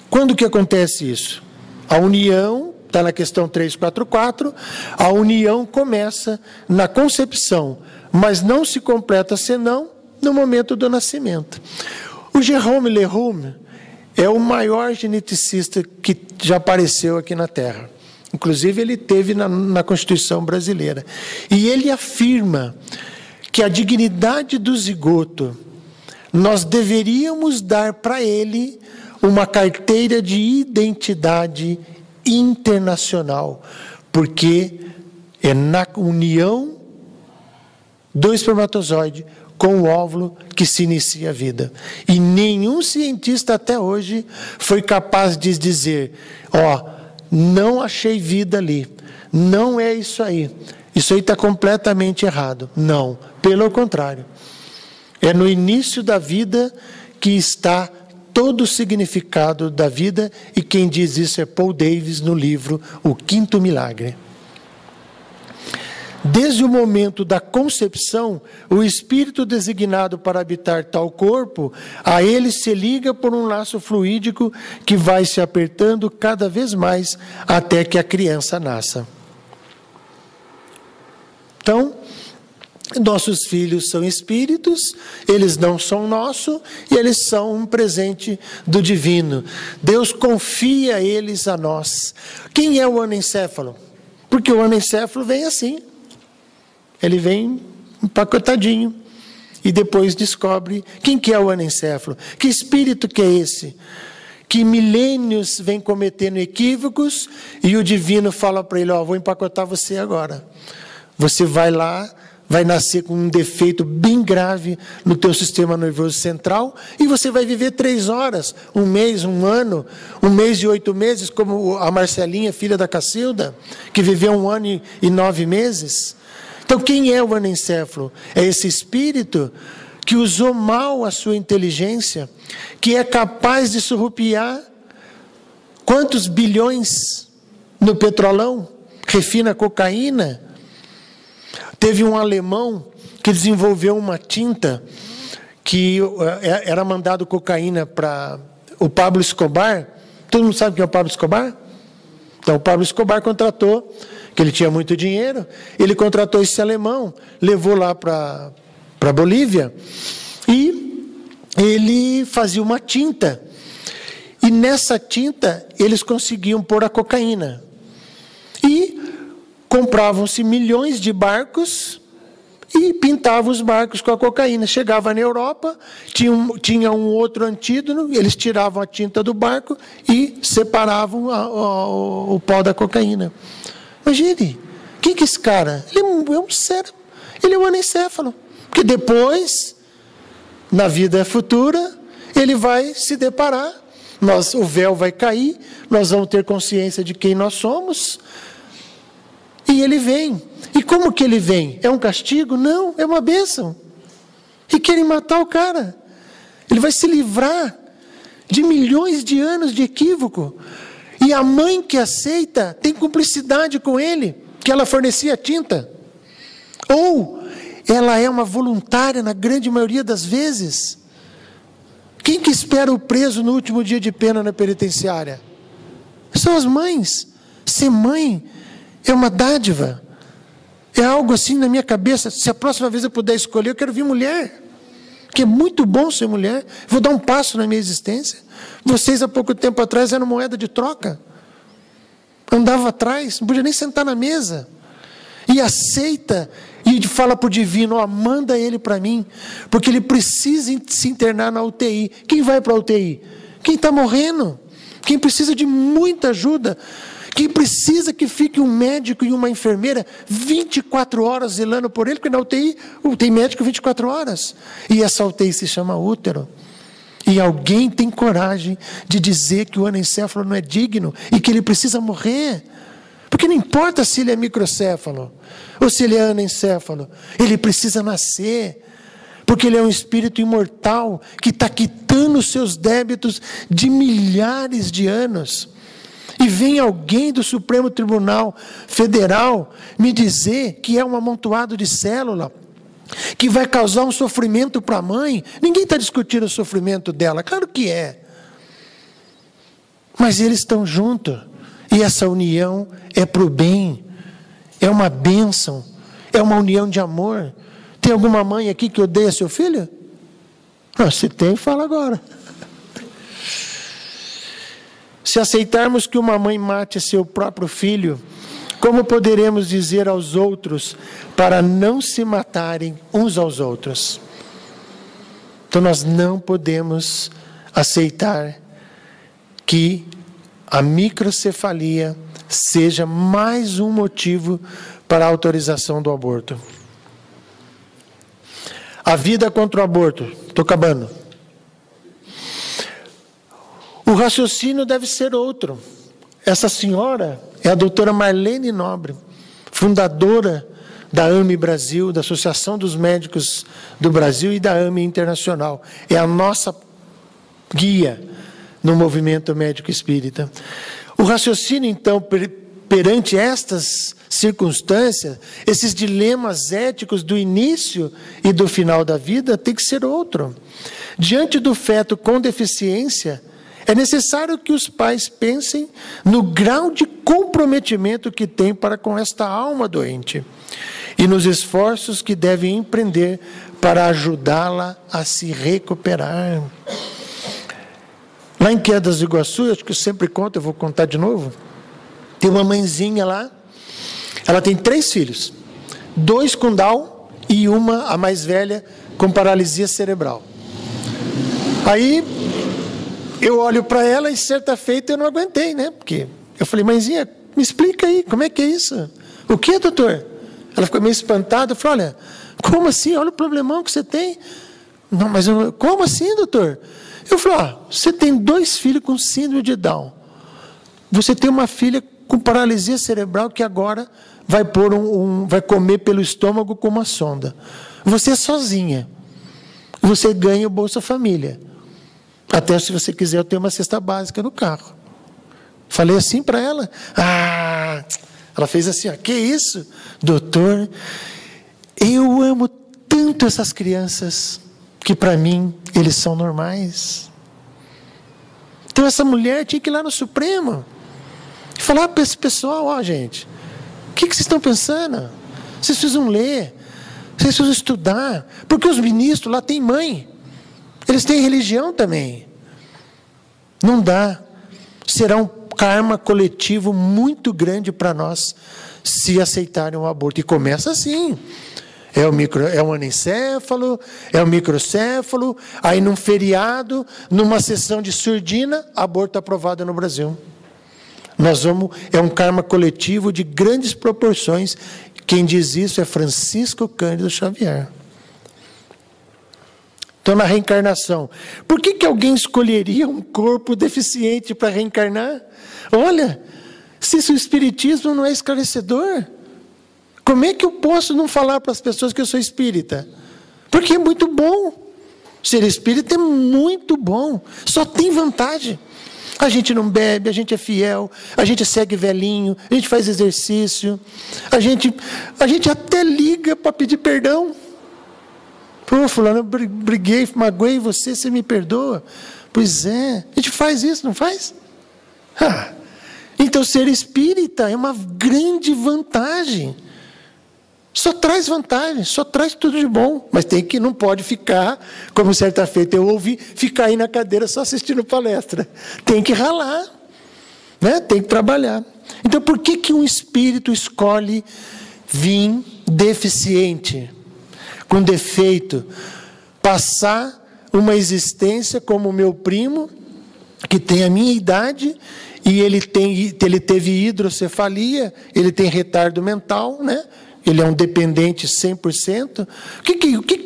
Quando que acontece isso? A união, está na questão 344, a união começa na concepção, mas não se completa senão no momento do nascimento. O Jérôme Leroux é o maior geneticista que já apareceu aqui na Terra. Inclusive, ele teve na Constituição Brasileira. E ele afirma que a dignidade do zigoto, nós deveríamos dar para ele uma carteira de identidade internacional, porque é na união do espermatozoide com o óvulo que se inicia a vida. E nenhum cientista até hoje foi capaz de dizer: não achei vida ali, não é isso aí está completamente errado. Não, pelo contrário. É no início da vida que está todo o significado da vida, e quem diz isso é Paul Davies no livro O Quinto Milagre. Desde o momento da concepção, o espírito designado para habitar tal corpo, a ele se liga por um laço fluídico que vai se apertando cada vez mais até que a criança nasça. Então, nossos filhos são espíritos, eles não são nossos, e eles são um presente do divino. Deus confia eles a nós. Quem é o anencéfalo? Porque o anencéfalo vem assim. Ele vem empacotadinho e depois descobre quem que é o anencéfalo. Que espírito que é esse? Que milênios vem cometendo equívocos e o divino fala para ele: vou empacotar você agora. Você vai lá, vai nascer com um defeito bem grave no teu sistema nervoso central e você vai viver 3 horas, 1 mês, 1 ano, 1 mês e 8 meses, como a Marcelinha, filha da Cacilda, que viveu 1 ano e 9 meses. Então, quem é o anencéfalo? É esse espírito que usou mal a sua inteligência, que é capaz de surrupiar quantos bilhões no petrolão, refina cocaína. Teve um alemão que desenvolveu uma tinta que era mandado cocaína para o Pablo Escobar. Todo mundo sabe quem é o Pablo Escobar? Então, o Pablo Escobar contratou, que ele tinha muito dinheiro, ele contratou esse alemão, levou lá para Bolívia, e ele fazia uma tinta. E nessa tinta, eles conseguiam pôr a cocaína. E compravam-se milhões de barcos e pintava os barcos com a cocaína. Chegava na Europa, tinha um outro antídoto, eles tiravam a tinta do barco e separavam o pó da cocaína. Imagine, quem que é esse cara? Ele é um cérebro, ele é um anencéfalo. Porque depois, na vida futura, ele vai se deparar, o véu vai cair, nós vamos ter consciência de quem nós somos, e ele vem. E como que ele vem? É um castigo? Não, é uma bênção. E querem matar o cara. Ele vai se livrar de milhões de anos de equívoco. E a mãe que aceita tem cumplicidade com ele, que ela fornecia tinta. Ou ela é uma voluntária na grande maioria das vezes. Quem que espera o preso no último dia de pena na penitenciária? São as mães. Ser mãe é uma dádiva. É algo assim na minha cabeça. Se a próxima vez eu puder escolher, eu quero vir mulher. Que é muito bom ser mulher. Vou dar um passo na minha existência. Vocês, há pouco tempo atrás, eram moeda de troca. Andava atrás, não podia nem sentar na mesa. E aceita, e fala para o divino, ó, manda ele para mim, porque ele precisa se internar na UTI. Quem vai para a UTI? Quem está morrendo. Quem precisa de muita ajuda. Quem precisa que fique um médico e uma enfermeira 24 horas zelando por ele, porque na UTI tem médico 24 horas. E essa UTI se chama útero. E alguém tem coragem de dizer que o anencéfalo não é digno e que ele precisa morrer. Porque não importa se ele é microcéfalo ou se ele é anencéfalo, ele precisa nascer. Porque ele é um espírito imortal que está quitando os seus débitos de milhares de anos. E vem alguém do Supremo Tribunal Federal me dizer que é um amontoado de célula, que vai causar um sofrimento para a mãe. Ninguém está discutindo o sofrimento dela, claro que é. Mas eles estão juntos. E essa união é para o bem. É uma bênção. É uma união de amor. Tem alguma mãe aqui que odeia seu filho? Não, se tem, fala agora. Se aceitarmos que uma mãe mate seu próprio filho, como poderemos dizer aos outros para não se matarem uns aos outros? Então nós não podemos aceitar que a microcefalia seja mais um motivo para a autorização do aborto. A vida contra o aborto. Estou acabando. O raciocínio deve ser outro. Essa senhora é a doutora Marlene Nobre, fundadora da AME Brasil, da Associação dos Médicos do Brasil e da AME Internacional. É a nossa guia no movimento médico espírita. O raciocínio, então, perante estas circunstâncias, esses dilemas éticos do início e do final da vida, tem que ser outro. Diante do feto com deficiência, é necessário que os pais pensem no grau de comprometimento que têm para com esta alma doente e nos esforços que devem empreender para ajudá-la a se recuperar. Lá em Quedas do Iguaçu, acho que eu sempre conto, eu vou contar de novo, tem uma mãezinha lá, ela tem 3 filhos, 2 com Down e uma, a mais velha, com paralisia cerebral. Aí eu olho para ela e certa feita eu não aguentei, né? Porque eu falei, mãezinha, me explica aí, como é que é isso? O que, doutor? Ela ficou meio espantada, eu falei, olha, como assim? Olha o problemão que você tem. Não, mas como assim, doutor? Eu falei, você tem 2 filhos com síndrome de Down. Você tem uma filha com paralisia cerebral que agora vai vai comer pelo estômago com uma sonda. Você é sozinha. Você ganha o Bolsa Família. Até se você quiser, eu tenho uma cesta básica no carro. Falei assim para ela. Ela fez assim, que isso? Doutor, eu amo tanto essas crianças, que para mim, eles são normais. Então essa mulher tinha que ir lá no Supremo, e falar para esse pessoal, gente, o que vocês estão pensando? Vocês precisam ler, vocês precisam estudar, porque os ministros lá têm mãe. Eles têm religião também. Não dá. Será um karma coletivo muito grande para nós se aceitarem o aborto. E começa assim. É um anencéfalo, é um microcéfalo, aí num feriado, numa sessão de surdina, aborto aprovado no Brasil. É um karma coletivo de grandes proporções. Quem diz isso é Francisco Cândido Xavier. Então, na reencarnação, por que alguém escolheria um corpo deficiente para reencarnar? Olha, se o espiritismo não é esclarecedor, como é que eu posso não falar para as pessoas que eu sou espírita? Porque é muito bom. Ser espírita é muito bom. Só tem vantagem. A gente não bebe, a gente é fiel, a gente segue velhinho, a gente faz exercício, a gente até liga para pedir perdão. Pô, fulano, eu briguei, magoei você, você me perdoa? Pois é, a gente faz isso, não faz? Então ser espírita é uma grande vantagem. Só traz vantagem, só traz tudo de bom. Mas não pode ficar, como certa feita eu ouvi, ficar aí na cadeira só assistindo palestra. Tem que ralar, né? Tem que trabalhar. Então por que um espírito escolhe vir deficiente, com defeito, passar uma existência como o meu primo, que tem a minha idade, e ele teve hidrocefalia, ele tem retardo mental, né? Ele é um dependente 100%. O que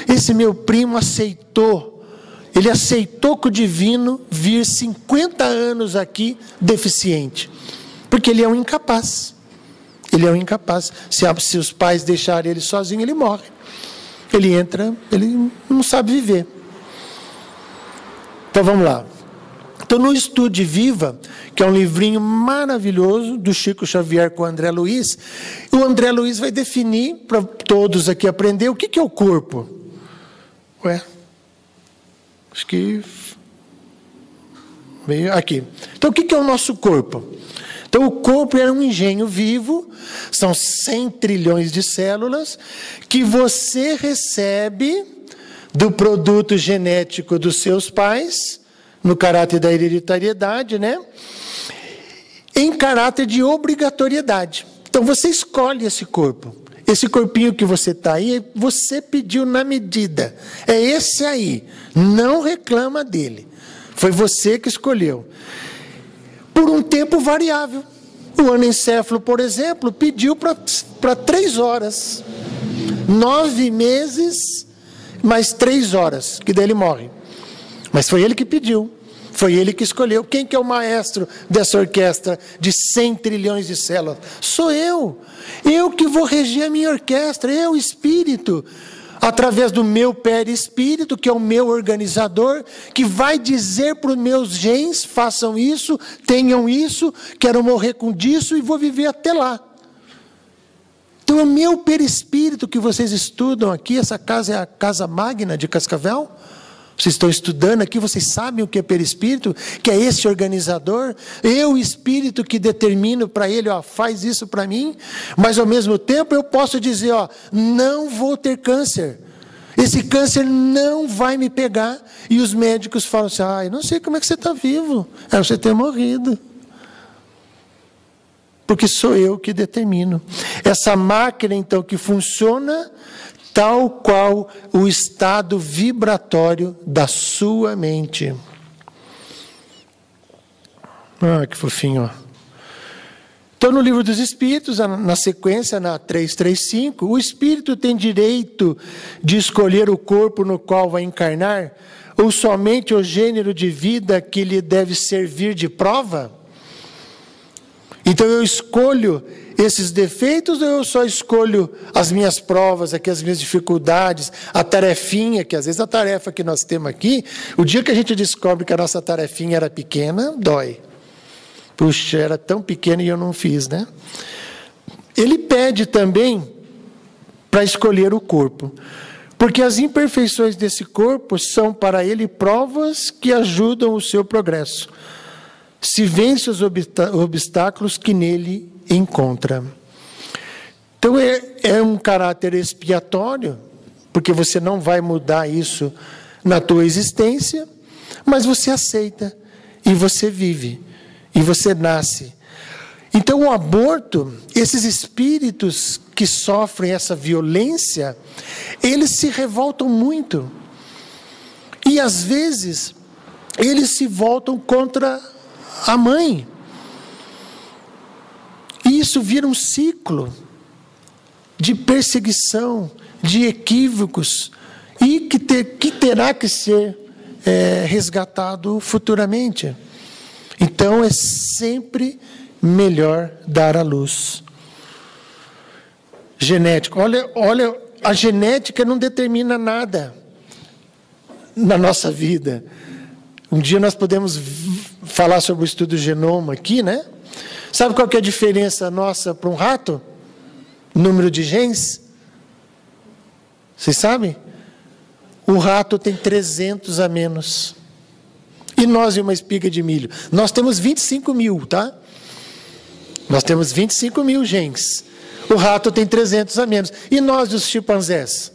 esse meu primo aceitou? Ele aceitou com o divino vir 50 anos aqui deficiente. Porque ele é um incapaz. Ele é um incapaz. Se os pais deixarem ele sozinho, ele morre. Ele não sabe viver. Então vamos lá. Então, no Estude Viva, que é um livrinho maravilhoso do Chico Xavier com o André Luiz, o André Luiz vai definir, para todos aqui aprender, o que é o corpo. Acho que veio aqui. Então, o que é o nosso corpo? Então, o corpo é um engenho vivo, são 100 trilhões de células, que você recebe do produto genético dos seus pais, no caráter da hereditariedade, né? Em caráter de obrigatoriedade. Então, você escolhe esse corpo. Esse corpinho que você está aí, você pediu na medida. É esse aí. Não reclama dele. Foi você que escolheu. Por um tempo variável. O anencéfalo, por exemplo, pediu para 3 horas. 9 meses, mais 3 horas, que daí ele morre. Mas foi ele que pediu, foi ele que escolheu. Quem que é o maestro dessa orquestra de 100 trilhões de células? Sou eu. Eu que vou reger a minha orquestra, eu, espírito. Através do meu perispírito, que é o meu organizador, que vai dizer para os meus genes, façam isso, tenham isso, quero morrer com disso e vou viver até lá. Então é o meu perispírito que vocês estudam aqui, essa casa é a Casa Magna de Cascavel. Vocês estão estudando aqui, vocês sabem o que é perispírito? Que é esse organizador? Eu, espírito, que determino para ele, faz isso para mim. Mas, ao mesmo tempo, eu posso dizer, não vou ter câncer. Esse câncer não vai me pegar. E os médicos falam assim, eu não sei como é que você está vivo. É você ter morrido. Porque sou eu que determino. Essa máquina, então, que funciona tal qual o estado vibratório da sua mente. Que fofinho. Então, no Livro dos Espíritos, na sequência, na 335, o espírito tem direito de escolher o corpo no qual vai encarnar, ou somente o gênero de vida que lhe deve servir de prova? Então, eu escolho esses defeitos ou eu só escolho as minhas provas aqui, as minhas dificuldades, a tarefinha, que às vezes a tarefa que nós temos aqui, o dia que a gente descobre que a nossa tarefinha era pequena, dói. Puxa, era tão pequena e eu não fiz, né? Ele pede também para escolher o corpo, porque as imperfeições desse corpo são para ele provas que ajudam o seu progresso. Se vence os obstáculos que nele encontra. Então é um caráter expiatório, porque você não vai mudar isso na tua existência, mas você aceita, e você vive, e você nasce. Então, o aborto, esses espíritos que sofrem essa violência, eles se revoltam muito. E, às vezes, eles se voltam contra a mãe. E isso vira um ciclo de perseguição, de equívocos, e que terá que ser resgatado futuramente. Então, é sempre melhor dar à luz. Genética. Olha, a genética não determina nada na nossa vida. Um dia nós podemos falar sobre o estudo do genoma aqui, né? Sabe qual que é a diferença nossa para um rato? Número de genes? Vocês sabem? O rato tem 300 a menos. E nós, em uma espiga de milho? Nós temos 25 mil, tá? Nós temos 25 mil genes. O rato tem 300 a menos. E nós, os chimpanzés?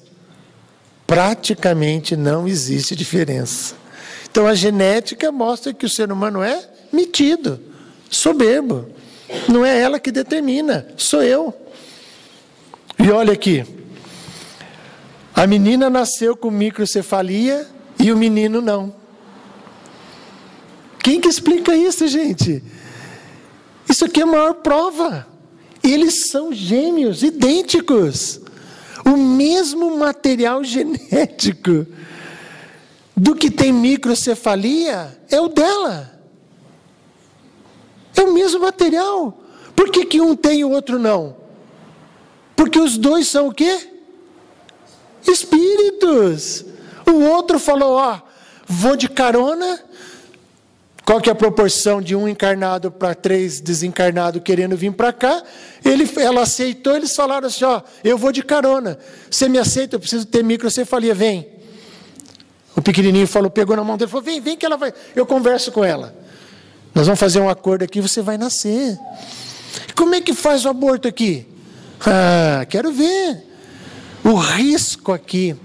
Praticamente não existe diferença. Então, a genética mostra que o ser humano é metido, soberbo. Não é ela que determina, sou eu. E olha aqui. A menina nasceu com microcefalia e o menino não. Quem que explica isso, gente? Isso aqui é a maior prova. Eles são gêmeos, idênticos. O mesmo material genético do que tem microcefalia é o dela. É o mesmo material. Por que um tem e o outro não? Porque os dois são o quê? Espíritos. O outro falou, ó, vou de carona. Qual que é a proporção de um encarnado para 3 desencarnados querendo vir para cá? Ela aceitou, eles falaram assim, ó, eu vou de carona. Você me aceita, eu preciso ter microcefalia, vem. O pequenininho falou, pegou na mão dele, falou, vem que ela vai, eu converso com ela. Nós vamos fazer um acordo aqui, você vai nascer. Como é que faz o aborto aqui? Ah, quero ver. O risco aqui.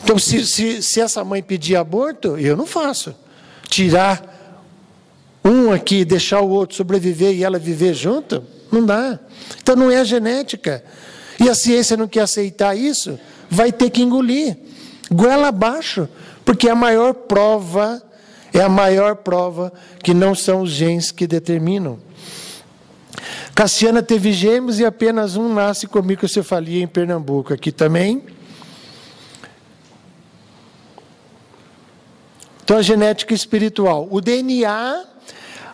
Então, se essa mãe pedir aborto, eu não faço. Tirar um aqui e deixar o outro sobreviver e ela viver junto, não dá. Então, não é a genética. E a ciência não quer aceitar isso, vai ter que engolir. Goela abaixo, porque é a maior prova que não são os genes que determinam. Cassiana teve gêmeos e apenas um nasce com microcefalia em Pernambuco. Aqui também. Então, a genética espiritual. O DNA,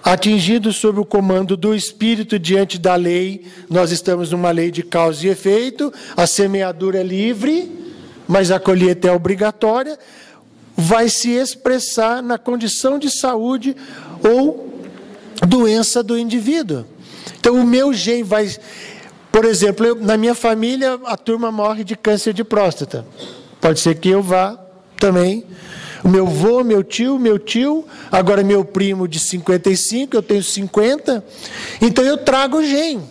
atingido sob o comando do Espírito diante da lei, nós estamos numa lei de causa e efeito, a semeadura é livre, mas a colheita é obrigatória, vai se expressar na condição de saúde ou doença do indivíduo. Então, o meu gene vai... Por exemplo, na minha família, a turma morre de câncer de próstata. Pode ser que eu vá também. O meu avô, meu tio, agora meu primo de 55, eu tenho 50. Então, eu trago o gene.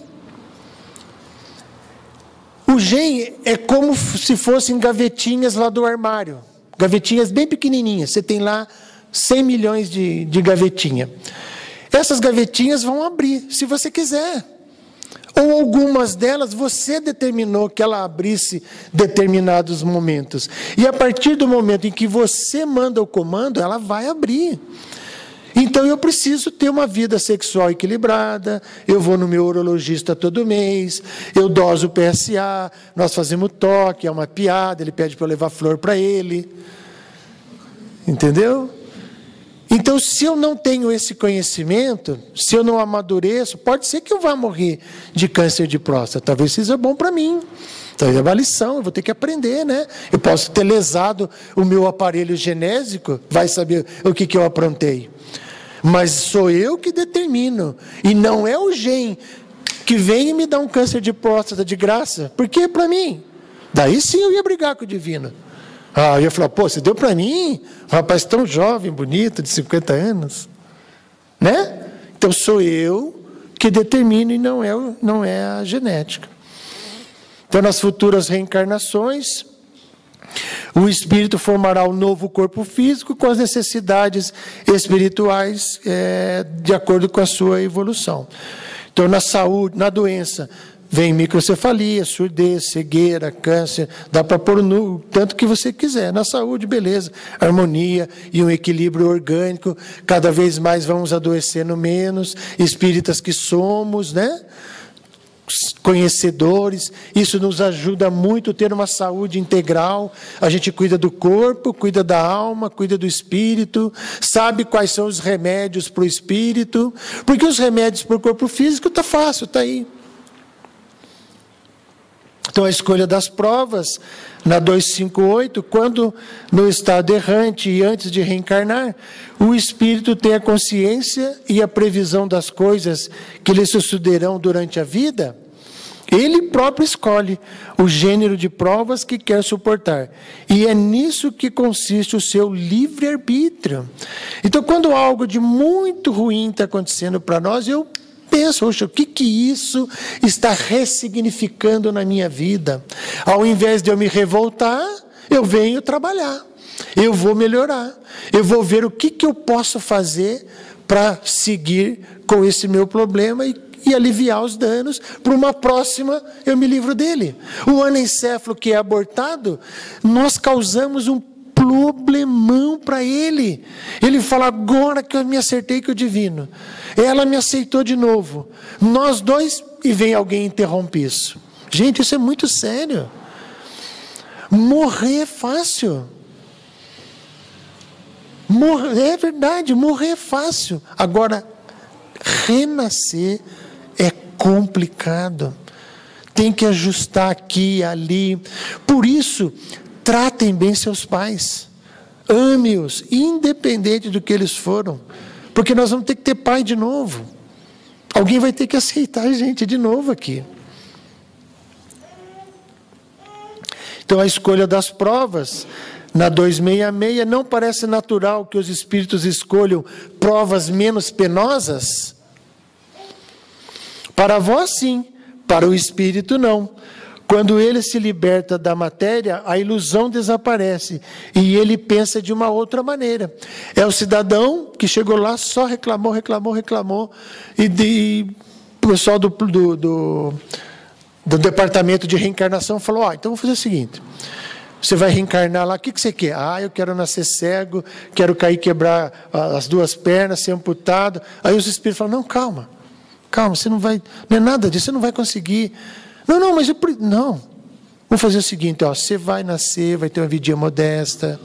O gene é como se fossem gavetinhas lá do armário. Gavetinhas bem pequenininhas. Você tem lá 100 milhões de gavetinha. Essas gavetinhas vão abrir, se você quiser. Ou algumas delas você determinou que ela abrisse determinados momentos. E a partir do momento em que você manda o comando, ela vai abrir. Então eu preciso ter uma vida sexual equilibrada, eu vou no meu urologista todo mês, eu doso o PSA, nós fazemos toque, é uma piada, ele pede para eu levar flor para ele. Entendeu? Então, se eu não tenho esse conhecimento, se eu não amadureço, pode ser que eu vá morrer de câncer de próstata. Talvez seja bom para mim. Talvez é uma lição, eu vou ter que aprender, né? Eu posso ter lesado o meu aparelho genésico, vai saber o que eu aprontei. Mas sou eu que determino. E não é o gene que vem e me dá um câncer de próstata de graça. Por que para mim? Daí sim eu ia brigar com o divino. Eu ia falar, pô, você deu para mim? Um rapaz tão jovem, bonito, de 50 anos. Né? Então sou eu que determino e não é a genética. Então, nas futuras reencarnações, o espírito formará um novo corpo físico com as necessidades espirituais de acordo com a sua evolução. Então, na saúde, na doença, vem microcefalia, surdez, cegueira, câncer, dá para pôr no tanto que você quiser. Na saúde, beleza, harmonia e um equilíbrio orgânico, cada vez mais vamos adoecendo menos, espíritas que somos, né? Conhecedores, isso nos ajuda muito a ter uma saúde integral. A gente cuida do corpo, cuida da alma, cuida do espírito, sabe quais são os remédios para o espírito, porque os remédios para o corpo físico está fácil, está aí. Então, a escolha das provas, na 258, quando no estado errante e antes de reencarnar, o espírito tem a consciência e a previsão das coisas que lhe sucederão durante a vida, ele próprio escolhe o gênero de provas que quer suportar. E é nisso que consiste o seu livre-arbítrio. Então, quando algo de muito ruim está acontecendo para nós, eu penso, o que isso está ressignificando na minha vida? Ao invés de eu me revoltar, eu venho trabalhar. Eu vou melhorar. Eu vou ver o que eu posso fazer para seguir com esse meu problema e aliviar os danos. Para uma próxima, eu me livro dele. O anencéfalo que é abortado, nós causamos um problemão para ele. Ele fala, agora que eu me acertei com o divino. Ela me aceitou de novo. Nós dois, e vem alguém e interrompe isso. Gente, isso é muito sério. Morrer é fácil. É verdade, morrer é fácil. Agora, renascer é complicado. Tem que ajustar aqui e ali. Por isso, tratem bem seus pais. Ame-os, independente do que eles foram. Porque nós vamos ter que ter pai de novo. Alguém vai ter que aceitar a gente de novo aqui. Então, a escolha das provas, na 266, não parece natural que os espíritos escolham provas menos penosas? Para vós, sim. Para o espírito, não. Quando ele se liberta da matéria, a ilusão desaparece e ele pensa de uma outra maneira. É o cidadão que chegou lá, só reclamou, e o pessoal do departamento de reencarnação falou, então vou fazer o seguinte, você vai reencarnar lá, o que você quer? Eu quero nascer cego, quero cair, quebrar as duas pernas, ser amputado. Aí os espíritos falam, não, calma, você não vai, não é nada disso, você não vai conseguir. Não, mas não. Vamos fazer o seguinte, você vai nascer, vai ter uma vidinha modesta.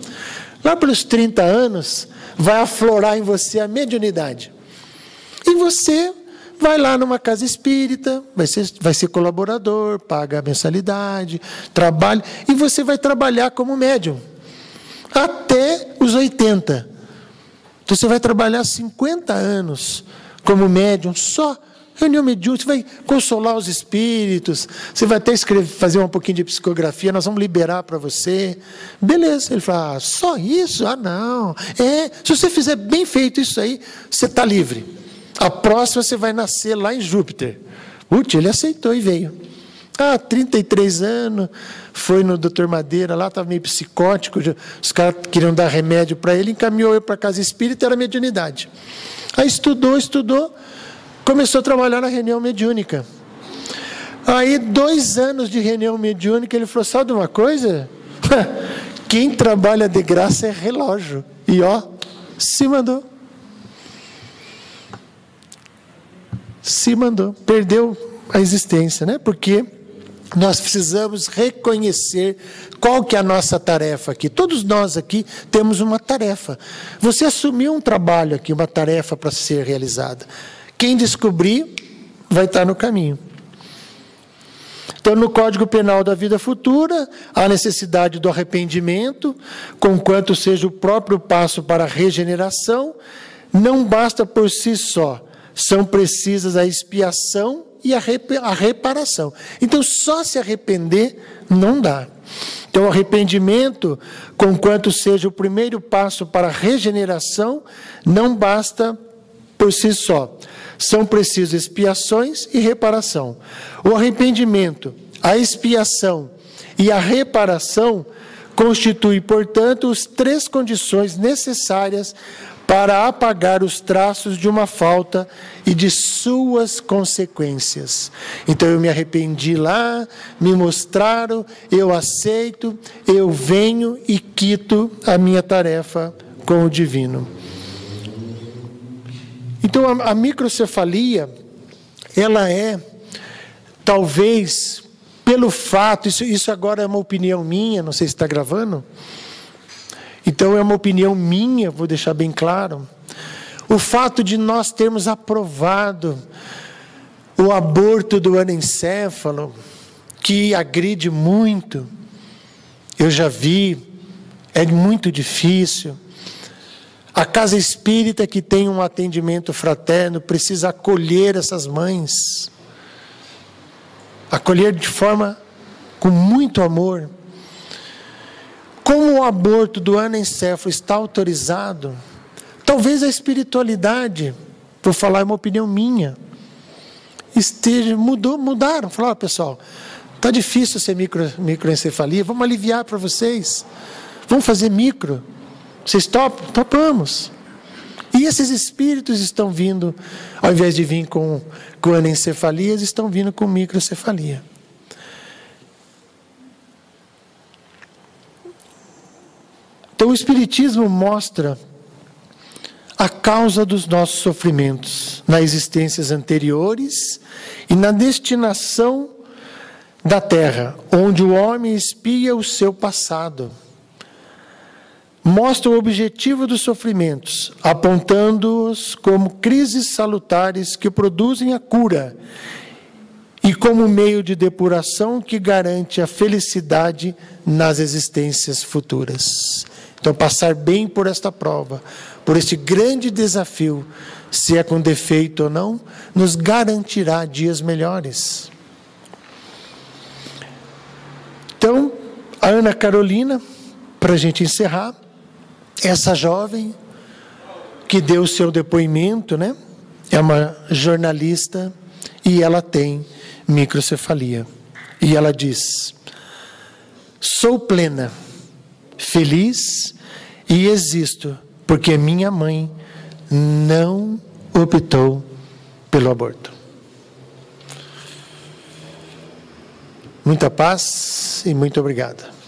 Lá pelos 30 anos, vai aflorar em você a mediunidade. E você vai lá numa casa espírita, vai ser colaborador, paga a mensalidade, trabalha, e você vai trabalhar como médium. Até os 80. Então você vai trabalhar 50 anos como médium, só reunião mediúnica, você vai consolar os espíritos, você vai até fazer um pouquinho de psicografia, nós vamos liberar para você. Beleza. Ele fala, só isso? Não. Se você fizer bem feito isso aí, você está livre. A próxima você vai nascer lá em Júpiter. Ele aceitou e veio. 33 anos, foi no Dr. Madeira, lá estava meio psicótico, os caras queriam dar remédio para ele, encaminhou eu para a casa espírita, era mediunidade. Aí estudou, começou a trabalhar na reunião mediúnica. Aí, 2 anos de reunião mediúnica, ele falou, sabe de uma coisa? Quem trabalha de graça é relógio. E se mandou. Perdeu a existência, né? Porque nós precisamos reconhecer qual que é a nossa tarefa aqui. Todos nós aqui temos uma tarefa. Você assumiu um trabalho aqui, uma tarefa para ser realizada. Quem descobrir, vai estar no caminho. Então, no Código Penal da Vida Futura, há necessidade do arrependimento, conquanto seja o próprio passo para a regeneração, não basta por si só, são precisas a expiação e a reparação. Então, só se arrepender não dá. Então, o arrependimento, conquanto seja o primeiro passo para a regeneração, não basta por si só. São precisas expiações e reparação. O arrependimento, a expiação e a reparação constituem, portanto, as 3 condições necessárias para apagar os traços de uma falta e de suas consequências. Então eu me arrependi lá, me mostraram, eu aceito, eu venho e quito a minha tarefa com o divino. Então a microcefalia, ela é, talvez, pelo fato, isso agora é uma opinião minha, não sei se está gravando, então é uma opinião minha, vou deixar bem claro, o fato de nós termos aprovado o aborto do anencéfalo, que agride muito, eu já vi, é muito difícil. A casa espírita que tem um atendimento fraterno precisa acolher essas mães, acolher de forma com muito amor. Como o aborto do anencéfalo está autorizado, talvez a espiritualidade, vou falar uma opinião minha, mudaram, falaram, pessoal, está difícil ser microencefalia, vamos aliviar para vocês, vamos fazer micro, vocês topam? Topamos. E esses espíritos estão vindo, ao invés de vir com anencefalias, estão vindo com microcefalia. Então o Espiritismo mostra a causa dos nossos sofrimentos nas existências anteriores e na destinação da Terra, onde o homem expia o seu passado. Mostra o objetivo dos sofrimentos, apontando-os como crises salutares que produzem a cura e como meio de depuração que garante a felicidade nas existências futuras. Então, passar bem por esta prova, por este grande desafio, se é com defeito ou não, nos garantirá dias melhores. Então, a Ana Carolina, para a gente encerrar, essa jovem que deu o seu depoimento, né? É uma jornalista e ela tem microcefalia. E ela diz: sou plena, feliz e existo, porque minha mãe não optou pelo aborto. Muita paz e muito obrigado.